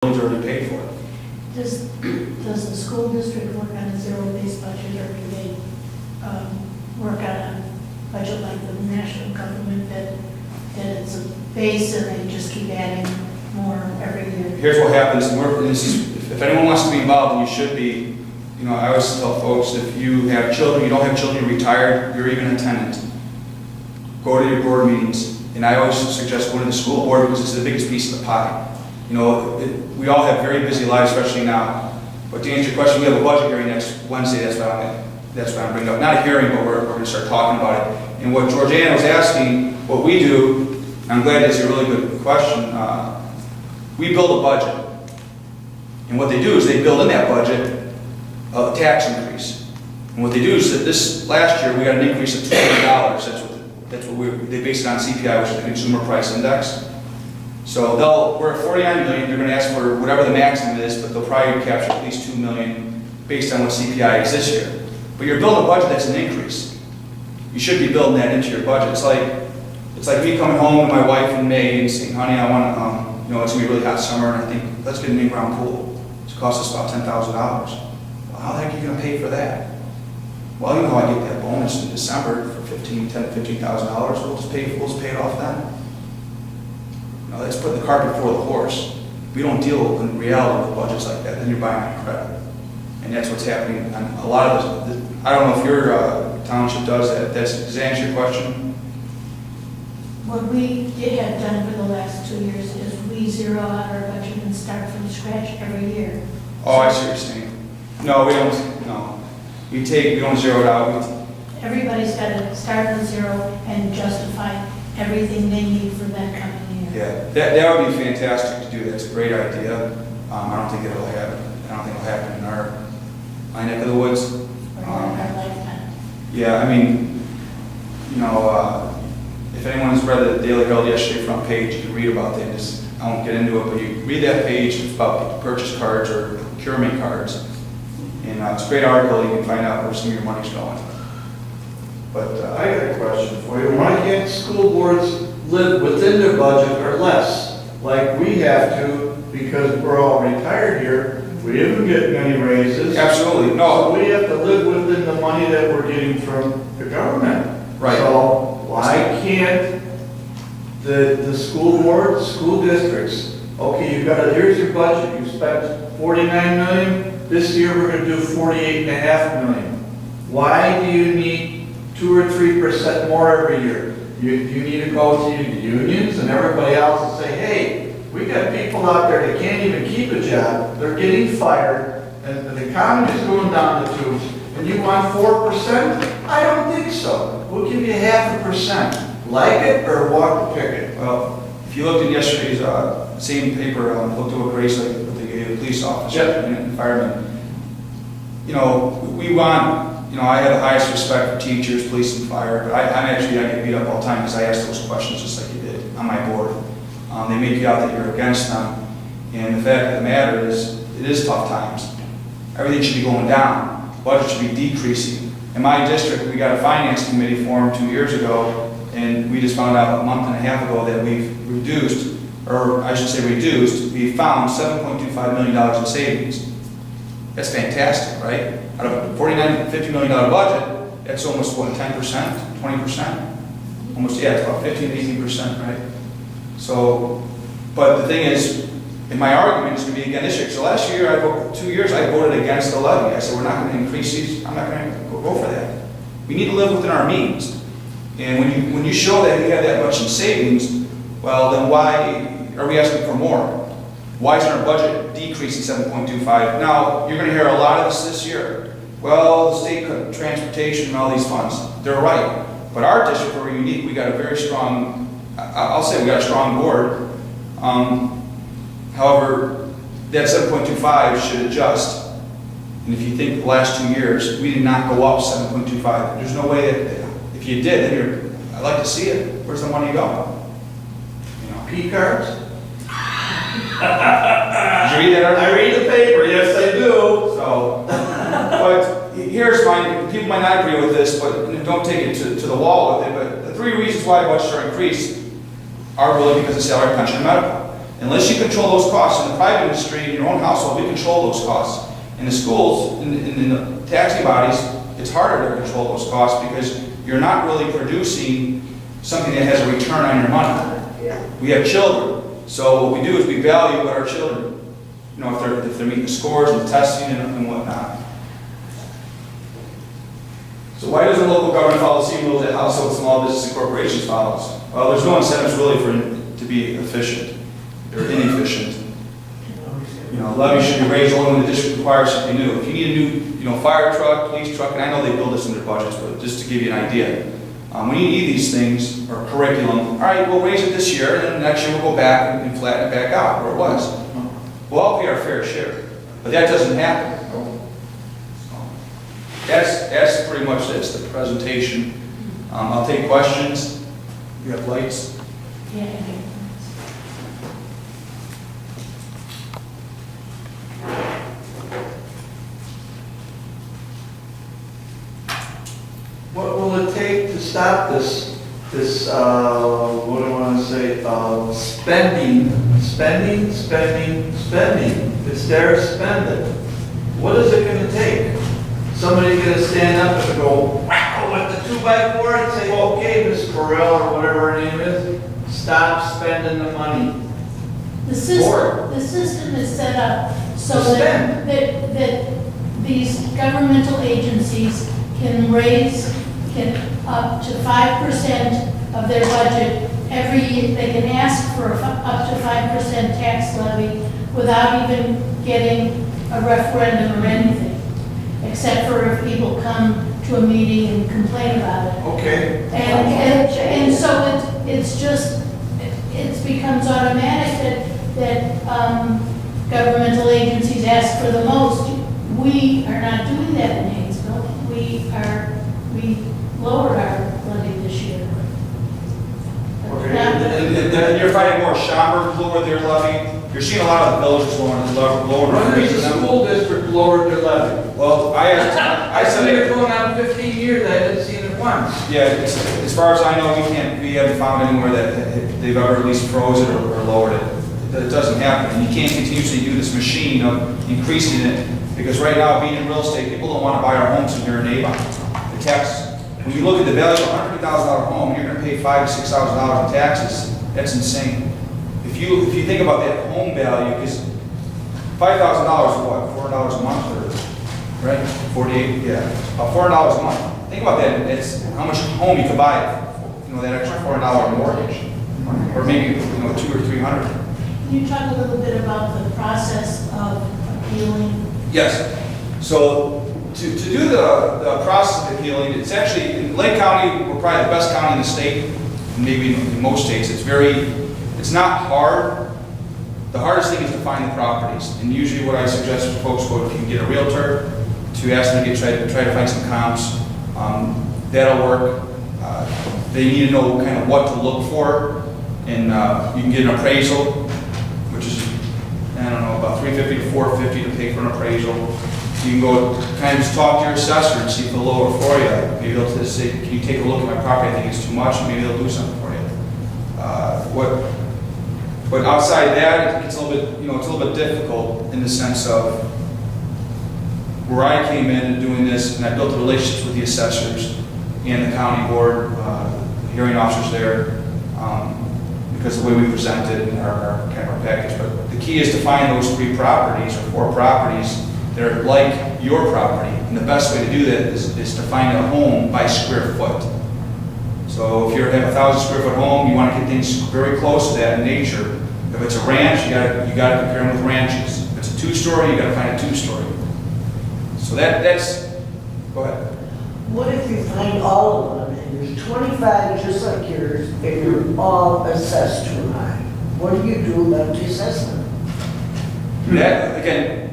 already paid for it. Does the school district work on a zero-based budget, or do they work on a budget like the national government that it's a base and they just keep adding more every year? Here's what happens, if anyone wants to be involved, and you should be, I always tell folks, if you have children, you don't have children, you're retired, you're even a tenant, go to your board meetings. And I always suggest going to the school board because it's the biggest piece of the pie. We all have very busy lives, especially now. But to answer your question, we have a budget hearing next Wednesday. That's what I'm bringing up. Not a hearing, but we're going to start talking about it. And what Georgiana was asking, what we do, and I'm glad it's a really good question, we build a budget. And what they do is they build in that budget a tax increase. And what they do is that this last year we got an increase of $2 million. That's what they base it on CPI, which is the Consumer Price Index. So we're at 49 million. They're going to ask for whatever the maximum is, but they'll probably capture at least 2 million based on what CPI is this year. But you're building a budget that's an increase. You should be building that into your budget. It's like me coming home to my wife in May and saying, "Honey, I want to, it's going to be a really hot summer, and I think let's get an in-ground pool. It's cost us about $10,000. Well, how the heck are you going to pay for that? Well, I get that bonus in December for $10,000 to $15,000. We'll just pay it off then." Let's put the cart before the horse. We don't deal in reality with budgets like that. Then you're buying on credit, and that's what's happening on a lot of this. I don't know if your township does that. Does that answer your question? What we have done for the last 2 years is we zero out our budget and start from scratch every year. Oh, I see what you're saying. No, we don't. No, we don't zero it out. Everybody's got to start with zero and justify everything they need for that coming year. Yeah, that would be fantastic to do. That's a great idea. I don't think it'll happen. I don't think it'll happen in my neck of the woods. Or in our lifetime. Yeah, if anyone has read the Daily Herald yesterday front page, you can read about that. I won't get into it, but you read that page. It's about purchase cards or procurement cards. And it's a great article. You can find out where some of your money's going. But I got a question for you. Why can't school boards live within their budget or less, like we have to, because we're all retired here? We didn't get many raises. Absolutely, no. So we have to live within the money that we're getting from the government. Right. So why can't the school board, school districts, okay, here's your budget, you spent 49 million, this year we're going to do 48.5 million. Why do you need 2 or 3% more every year? You need to go to the unions and everybody else and say, hey, we got people out there that can't even keep a job. They're getting fired, and the economy is going down the tubes, and you want 4%? I don't think so. We'll give you 0.5%. Like it or walk the picket. Well, if you looked at yesterday's same paper, looked at what Grace what they gave the police officer and firemen. We want. I have the highest respect for teachers, police, and fire, but I get beat up all the time because I ask those questions just like you did on my board. They make you out that you're against them, and the fact of the matter is, it is tough times. Everything should be going down. Budget should be decreasing. In my district, we got a finance committee formed 2 years ago, and we just found out a month and a half ago that we've reduced, we found $7.25 million in savings. That's fantastic, right? Out of a $50 million budget, that's almost, 10%, 20%? Almost, it's about 15 to 18%, right? So, but the thing is, and my argument is going to be again this year. So last year, 2 years, I voted against the levy. I said, we're not going to increase these, I'm not going to go for that. We need to live within our means. And when you show that you have that much in savings, well, then why are we asking for more? Why isn't our budget decreasing 7.25? Now, you're going to hear a lot of this year. Well, the state transportation and all these funds, they're right. But our district, we're unique. We got a very strong, I'll say we got a strong board. However, that 7.25 should adjust. And if you think the last 2 years, we did not go up 7.25. There's no way that, if you did, then I'd like to see it. Where's the money go? P cards? Did you read that article? I read the paper, yes I do. So, but here's people might not agree with this, but don't take it to the wall with it, but the 3 reasons why budgets are increased are really because of salary, pension, and medical. Unless you control those costs, in the private industry, in your own household, we control those costs. In the schools, in the taxing bodies, it's harder to control those costs because you're not really producing something that has a return on your money. We have children, so what we do is we value our children. You know, if they're meeting the scores and testing and whatnot. So why doesn't local government follow the same rules that household, small business, and corporations follows? Well, there's no incentives really for it to be efficient. They're inefficient. You know, levies should be raised only when the district requires something new. If you need a new, fire truck, police truck, and I know they build this in their budgets, but just to give you an idea, when you need these things or curriculum, all right, we'll raise it this year, and then next year we'll go back and flatten it back out where it was. We'll all pay our fair share, but that doesn't happen. That's pretty much this, the presentation. I'll take questions. You have lights? Yeah. What will it take to stop this, what do I want to say, spending? It's there, spend it. What is it going to take? Somebody going to stand up and go wacko with the 2x4 and say, okay, Miss Correll or whatever her name is, stop spending the money. The system is set up so that these governmental agencies can raise up to 5% of their budget every year. They can ask for up to 5% tax levy without even getting a referendum or anything, except for if people come to a meeting and complain about it. Okay. And so it becomes automatic that governmental agencies ask for the most. We are not doing that in Haynesville. We lowered our levy this year. Okay. And you're finding more Schaumburg lower their levy. You're seeing a lot of the villages lower. When has the school district lowered their levy? Well, I said said it's going on 15 years, I haven't seen it once. Yeah, as far as I know, we haven't found anywhere that they've ever at least froze it or lowered it. It doesn't happen. And you can't continuously do this machine of increasing it, because right now, being in real estate, people don't want to buy our homes in your neighborhood. The tax, when you look at the value of a $150,000 home, you're going to pay $5,000 to $6,000 in taxes. That's insane. If you think about that home value, because $5,000 is what, $400 a month, or right? 48, yeah, about $400 a month. Think about that. It's how much home you could buy, that extra $400 mortgage, or maybe $200 or $300. Can you talk a little bit about the process of appealing? Yes. So to do the process of appealing, it's actually, in Lake County, we're probably the best county in the state, maybe in most states. It's not hard. The hardest thing is to find the properties. And usually what I suggest for folks, if you can get a realtor, to ask them to try to find some comps. That'll work. They need to know kind of what to look for. And you can get an appraisal, which is, I don't know, about $350 to $450 to pay for an appraisal. You can go kind of just talk to your assessor and see if they'll lower for you. Maybe they'll just say, can you take a look at my property? I think it's too much. Maybe they'll do something for you. But outside that, it's a little bit difficult in the sense of where I came in and doing this, and I built relationships with the assessors and the county board, the hearing officers there, because of the way we presented in our package. But the key is to find those 3 properties or 4 properties that are like your property. And the best way to do that is to find a home by square foot. So if you have a 1,000 square foot home, you want to get things very close to that in nature. If it's a ranch, you got to compare them with ranches. If it's a 2-story, you got to find a 2-story. So that's. Go ahead. What if you find all of them and there's 25 just like yours and you're all assessed too high? What do you do about the assessment? That again.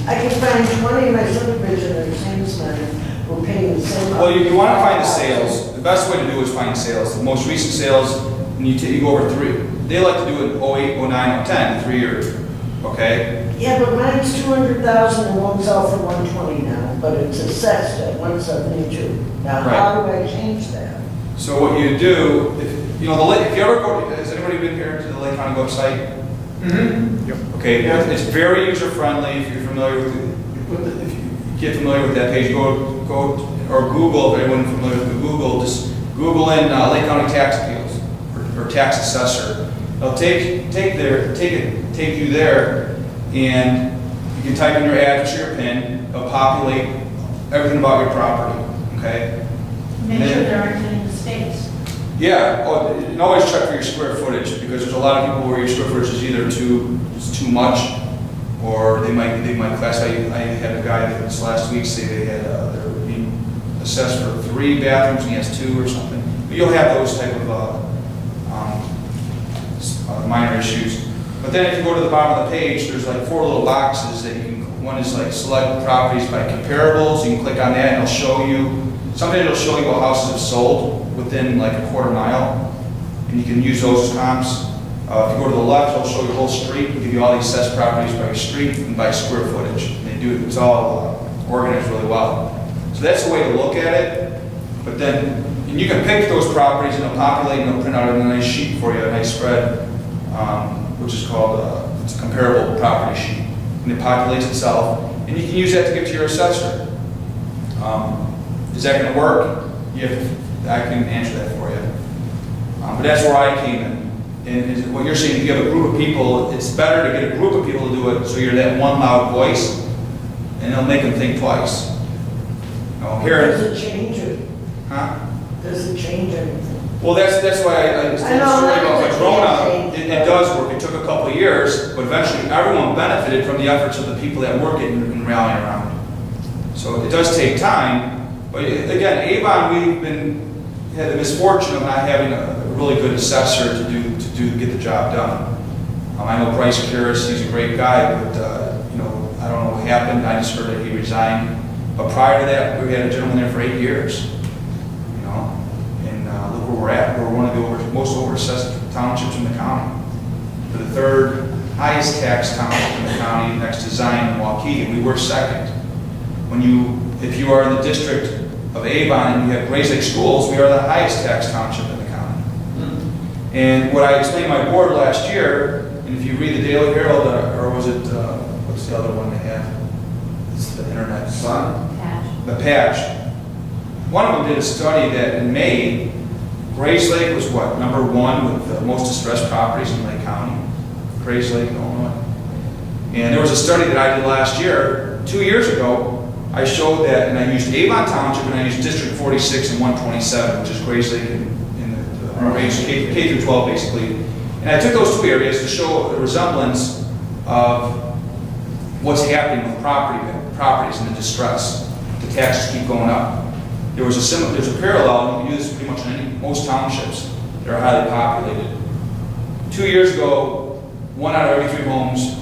I can find 20 in my subdivision that are the same as mine. We're paying the same. Well, you want to find the sales. The best way to do is find sales. The most recent sales, and you go over 3. They like to do it in 08, 09, 10, 3 years. Okay? Yeah, but mine's 200,000 and one's out for 120 now, but it's assessed at 172. Now, Right. how do I change that? So what you do, you know, the lake, if you ever go, has anybody been here to the Lake County website? Mm-hmm. Okay, it's very user-friendly, if you're familiar with it, if you get familiar with that page, go, or Google, if anyone's familiar with Google, just Google in Lake County tax appeals, or tax assessor. They'll take you there, and you can type in your address or your PIN, it'll populate everything about your property, okay? Make sure there aren't any mistakes. Yeah, oh, and always check for your square footage, because there's a lot of people where your square footage is either too much, or they might classify. I had a guy that this last week say they were being assessed for 3 bathrooms and he has 2 or something. But you'll have those type of minor issues. But then if you go to the bottom of the page, there's like 4 little boxes that you can. One is like select properties by comparables. You can click on that and it'll show you. Sometimes it'll show you what houses have sold within like a quarter mile, and you can use those as comps. If you go to the left, it'll show you the whole street and give you all the assessed properties by your street and by square footage. And they do it's all organized really well. So that's the way to look at it. But then, and you can pick those properties and it'll populate and it'll print out a nice sheet for you, a nice spread, which is called it's a comparable property sheet. And it populates itself, and you can use that to give to your assessor. Is that going to work? I can answer that for you. But that's where I came in. And what you're saying, if you have a group of people, it's better to get a group of people to do it so you're that one loud voice, and it'll make them think twice. Does it change it? Huh? Does it change anything? Well, that's why I told the story about Padrona. It does work. It took a couple of years, but eventually everyone benefited from the efforts of the people that work it and rallying around. So it does take time. But again, Avon, we've had the misfortune of not having a really good assessor to get the job done. I know Bryce Curis, he's a great guy, but I don't know what happened. I just heard that he resigned. But prior to that, we had a gentleman there for 8 years. And look where we're at. We're one of the most over-assessed townships in the county. We're the 3rd highest tax township in the county, next to Zion and Waukegan. We were 2nd. If you are in the district of Avon and you have Grace Lake schools, we are the highest tax township in the county. And what I explained to my board last year, and if you read the Daily Herald, or was it, what's the other one they have? It's the internet. The Patch. One of them did a study that in May, Grace Lake was what? #1 with the most distressed properties in Lake County. Grace Lake, Illinois. And there was a study that I did last year, 2 years ago. I showed that, and I used Avon Township, and I used District 46 and 127, which is Grace Lake in the range K through 12, basically. And I took those 2 areas to show the resemblance of what's happening with properties and the distress. The taxes keep going up. There's a parallel. You can do this pretty much in most townships that are highly populated. 2 years ago, 1 out of every 3 homes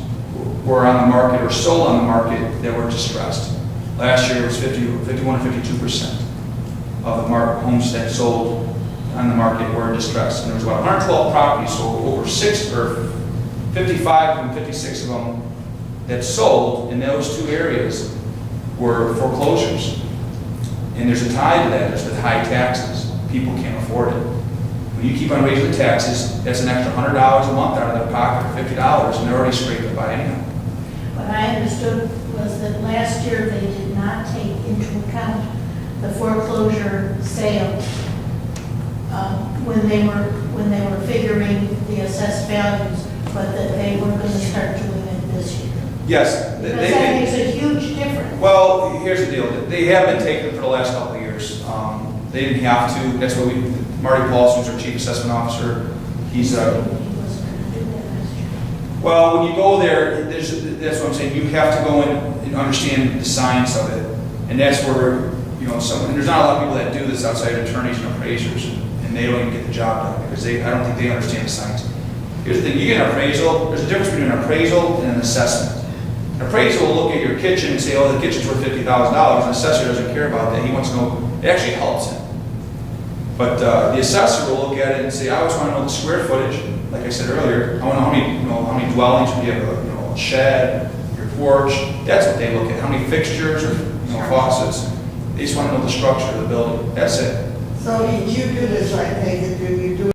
were on the market or sold on the market that were distressed. Last year it was 51 to 52% of the homes that sold on the market were distressed. And there was about 112 properties sold, over 55 and 56 of them that sold in those 2 areas were foreclosures. And there's a tie to that. There's the high taxes. People can't afford it. When you keep on raising the taxes, that's an extra $100 a month out of their pocket, or $50, and they're already scraped it by anyhow. What I understood was that last year they did not take into account the foreclosure sale when they were figuring the assessed values, but that they were going to start doing it this year. Yes. Because that makes a huge difference. Well, here's the deal. They have been taking for the last couple of years. They didn't have to. That's what Marty Paulson, who's our chief assessment officer, he's He wasn't going to do that last year. well, when you go there, that's what I'm saying. You have to go in and understand the science of it, and that's where and there's not a lot of people that do this outside attorneys and appraisers, and they don't even get the job done because I don't think they understand the science. Here's the thing: you get an appraisal. There's a difference between an appraisal and an assessment. An appraiser will look at your kitchen and say, "Oh, the kitchen's worth $50,000." An assessor doesn't care about that. He wants to know. It actually helps him. But the assessor will look at it and say, "I always want to know the square footage." Like I said earlier, I want to know how many dwellings. You have a shed, your porch. That's what they look at. How many fixtures or faucets. They just want to know the structure of the building. That's it. So did you do this, I take it, did you do